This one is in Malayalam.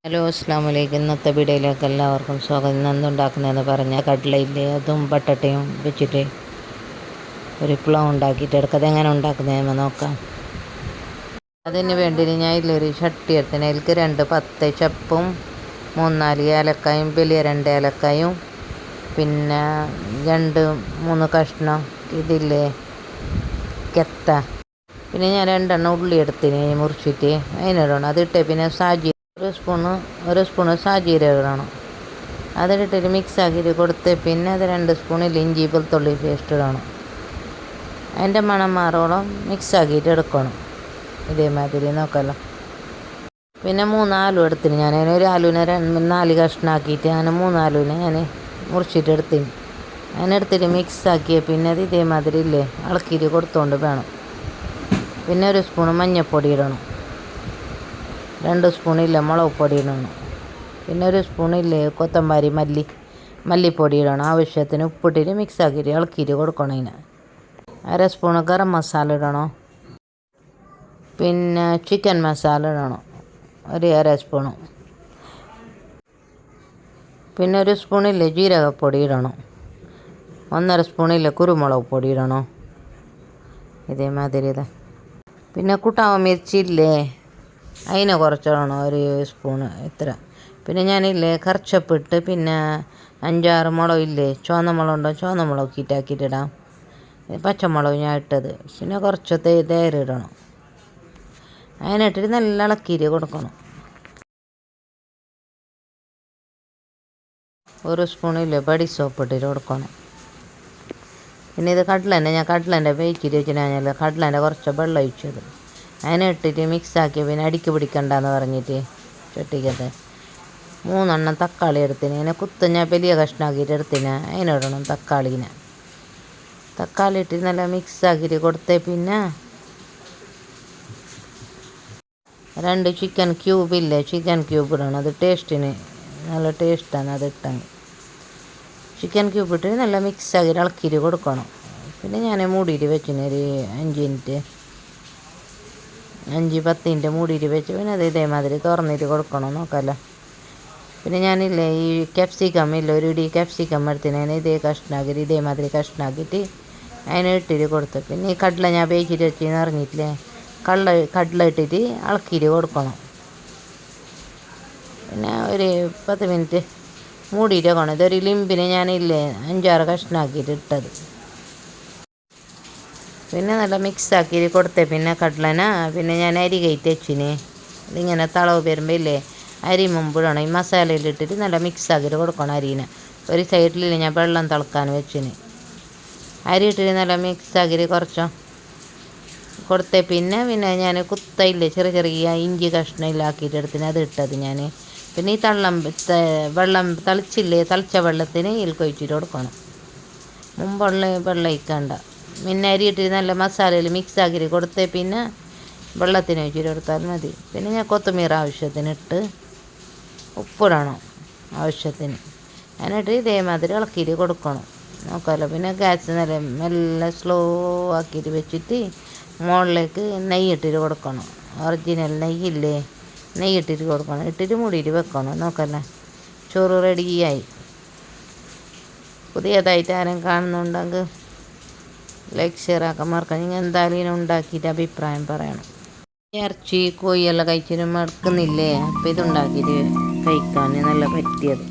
ഹലോ അസ്സാം വലൈക്കും. ഇന്നത്തെ വീഡിയോയിലേക്ക് എല്ലാവർക്കും സ്വാഗതം. ഇന്ന് എന്തുണ്ടാക്കുന്നതെന്ന് പറഞ്ഞാൽ കടലയില്ലേ അതും ബട്ടട്ടയും വെച്ചിട്ട് ഒരു പുള ഉണ്ടാക്കിയിട്ട് എടുക്കാം. അതെങ്ങനെ ഉണ്ടാക്കുന്നതെന്ന് നോക്കാം. അതിന് വേണ്ടി ഞാൻ ഇതിലൊരു ചട്ടി എടുത്തിന്. അതിലേക്ക് 2 പത്ത് ചപ്പും 3-4 ഏലക്കായും, വലിയ 2 ഏലക്കായും, പിന്നെ 2-3 കഷ്ണം ഇതില്ലേ കെത്ത, പിന്നെ ഞാൻ 2 ഉള്ളി എടുത്തിന് മുറിച്ചിട്ട് അതിനിടണം. അതിട്ട് പിന്നെ ഒരു സ്പൂണ് സാജീരകം ഇടണം. അതിലിട്ടിട്ട് മിക്സ് ആക്കിയിട്ട് കൊടുത്ത് പിന്നെ അത് 2 സ്പൂണിൽ ഇഞ്ചി വെളുത്തുള്ളി പേസ്റ്റ് ഇടണം. അതിൻ്റെ മണം മാറോളം മിക്സ് ആക്കിയിട്ട് എടുക്കണം. ഇതേമാതിരി നോക്കാമല്ലോ. പിന്നെ 3 ആലു എടുത്തിന്. ഞാൻ ഒരു ആലുവിനെ 4 കഷ്ണമാക്കിയിട്ട് അങ്ങനെ 3 ആലുവിനെ ഞാൻ മുറിച്ചിട്ട് എടുത്തിന്. അതിനെടുത്തിട്ട് മിക്സ് ആക്കിയ പിന്നെ അത് ഇതേമാതിരി ഇല്ലേ ഇളക്കിയിട്ട് കൊടുത്തുകൊണ്ട് വേണം. പിന്നെ 1 സ്പൂണ് മഞ്ഞൾപ്പൊടി ഇടണം. 2 സ്പൂണില്ല മുളക് പൊടി ഇടണം. പിന്നെ 1 സ്പൂണില്ലേ കൊത്തമ്പാരി മല്ലിപ്പൊടി ഇടണം. ആവശ്യത്തിന് ഉപ്പിട്ടിട്ട് മിക്സ് ആക്കിയിട്ട് ഇളക്കിയിട്ട് കൊടുക്കണം. അതിന് 1/2 സ്പൂണ് ഗരം മസാല ഇടണം. പിന്നെ ചിക്കൻ മസാല ഇടണം, ഒരു 1/2 സ്പൂണ്. പിന്നെ 1 സ്പൂണില്ലേ ജീരകപ്പൊടി ഇടണം. 1/2 സ്പൂണില്ലേ കുരുമുളക് പൊടി ഇടണം. ഇതേമാതിരി പിന്നെ കുട്ടാവ മിർച്ചില്ലേ അതിനെ കുറച്ചിടണം, 1 സ്പൂണ് ഇത്ര. പിന്നെ ഞാനില്ലേ കറിച്ചപ്പിട്ട് പിന്നെ 5-6 മുളക് ഇല്ലേ ചുവന്ന മുളക് ഉണ്ടോ ചുവന്ന മുളക് കീറ്റാക്കിയിട്ടിടാം. പച്ചമുളക് ഞാൻ ഇട്ടത്. പിന്നെ കുറച്ച് തേര് ഇടണം. അതിനിട്ടിട്ട് നല്ല ഇളക്കിയിട്ട് കൊടുക്കണം. 1 സ്പൂണില്ലേ ബടി സോപ്പ് ഇട്ടിട്ട് കൊടുക്കണം. പിന്നെ ഇത് ഞാൻ കടലേൻ്റെ വേവിച്ചിട്ട് വെച്ചിട്ട് കടലേൻ്റെ കുറച്ച് വെള്ളം ഒഴിച്ചത് അതിനെ ഇട്ടിട്ട് മിക്സാക്കി. പിന്നെ അടിക്ക് പിടിക്കണ്ടെന്ന് പറഞ്ഞിട്ട് ചട്ടിക്കകത്ത് 3 തക്കാളി എടുത്തിന്. അതിനെ ഞാൻ വലിയ കഷ്ണമാക്കിയിട്ട് എടുത്തിന്. അതിനിടണം തക്കാളി ഇട്ടിട്ട് നല്ല മിക്സാക്കിയിട്ട് കൊടുത്തേ. പിന്നെ 2 ചിക്കൻ ക്യൂബ് ഇടണം. അത് ടേസ്റ്റിന് നല്ല ടേസ്റ്റാണ് അത് ഇട്ടെങ്കിൽ. ചിക്കൻ ക്യൂബ് ഇട്ടിട്ട് നല്ല മിക്സാക്കിയിട്ട് ഇളക്കിയിട്ട് കൊടുക്കണം. പിന്നെ ഞാൻ മൂടിയിട്ട് വെച്ചിന് ഒരു 5-10 മിനിറ്റ് മൂടിയിട്ട് വെച്ച് പിന്നെ അത് ഇതേമാതിരി തുറന്നിട്ട് കൊടുക്കണം. നോക്കാമല്ലോ. പിന്നെ ഞാനില്ലേ ഈ ക്യാപ്സിക്കം ഇല്ല ഒരു ഇടി ക്യാപ്സിക്കം എടുത്തിന്. ഇതേമാതിരി കഷ്ണാക്കിയിട്ട് അതിനെ ഇട്ടിട്ട് കൊടുത്തു. പിന്നെ ഈ കടല ഞാൻ വേവിച്ചിട്ട് വെച്ചിന്ന് ഇറങ്ങിയിട്ടില്ലേ കടല ഇട്ടിട്ട് ഇളക്കിയിട്ട് കൊടുക്കണം. പിന്നെ ഒരു 10 മിനിറ്റ് മൂടിയിട്ട് വെക്കണം. ഇതൊരു ലിമ്പിന് ഞാനില്ലേ 5-6 കഷ്ണമാക്കിയിട്ട് ഇട്ടത്. പിന്നെ നല്ല മിക്സാക്കിയിട്ട് കൊടുത്തേ. പിന്നെ പിന്നെ ഞാൻ അരി കയറ്റി വെച്ചിന്. ഇതിങ്ങനെ തളവ് വരുമ്പോൾ ഇല്ലേ അരി മുമ്പിടണം. ഈ മസാലയിലിട്ടിട്ട് നല്ല മിക്സാക്കിയിട്ട് കൊടുക്കണം അരീനെ. ഒരു സൈഡിൽ ഞാൻ വെള്ളം തിളക്കാൻ വെച്ചിന്. അരി ഇട്ടിട്ട് നല്ല മിക്സാക്കിയിട്ട് കുറച്ചോ കൊടുത്തേ. പിന്നെ ഞാൻ കുത്തയില്ലേ ചെറിയ ഇഞ്ചി കഷ്ണയിലാക്കിയിട്ട് എടുത്തിന്. അത് ഇട്ടത് ഞാൻ. പിന്നെ ഈ വെള്ളം തിളച്ച വെള്ളത്തിന് ഇതിൽ കൊഴിച്ചിട്ട് കൊടുക്കണം. മുമ്പുള്ള വെള്ളം ഒഴിക്കണ്ട. പിന്നെ അരി ഇട്ടിട്ട് നല്ല മസാലയിൽ മിക്സാക്കിയിട്ട് കൊടുത്തേ. പിന്നെ വെള്ളത്തിന് ഒഴിച്ചിട്ട് കൊടുത്താൽ മതി. പിന്നെ ഞാൻ കൊത്തമീർ ആവശ്യത്തിന് ഇട്ട് ഉപ്പിടണം ആവശ്യത്തിന്. എന്നിട്ട് ഇതേമാതിരി ഇളക്കിയിട്ട് കൊടുക്കണം. നോക്കാമല്ലോ. പിന്നെ ഗ്യാസ് മെല്ലെ സ്ലോ ആക്കിയിട്ട് വെച്ചിട്ട് മുകളിലേക്ക് നെയ്യിട്ടിട്ട് കൊടുക്കണം. ഒറിജിനൽ നെയ്യില്ലേ നെയ്യിട്ടിട്ട് കൊടുക്കണം. ഇട്ടിട്ട് മൂടിയിട്ട് വെക്കണം. നോക്കല്ലേ, ചോറ് റെഡിയായി. പുതിയതായിട്ട് ആരും കാണുന്നുണ്ടെങ്കിൽ ലൈക്ക് ഷെയർ ആക്കാൻ മറക്കാം. നിങ്ങൾ എന്തായാലും ഉണ്ടാക്കിയിട്ട് അഭിപ്രായം പറയണം. ഇറച്ചി കോഴിയെല്ലാം കഴിച്ചിട്ട് മടുക്കുന്നില്ലേ, അപ്പോൾ ഇതുണ്ടാക്കിയിട്ട് കഴിക്കാൻ നല്ല പറ്റിയത്.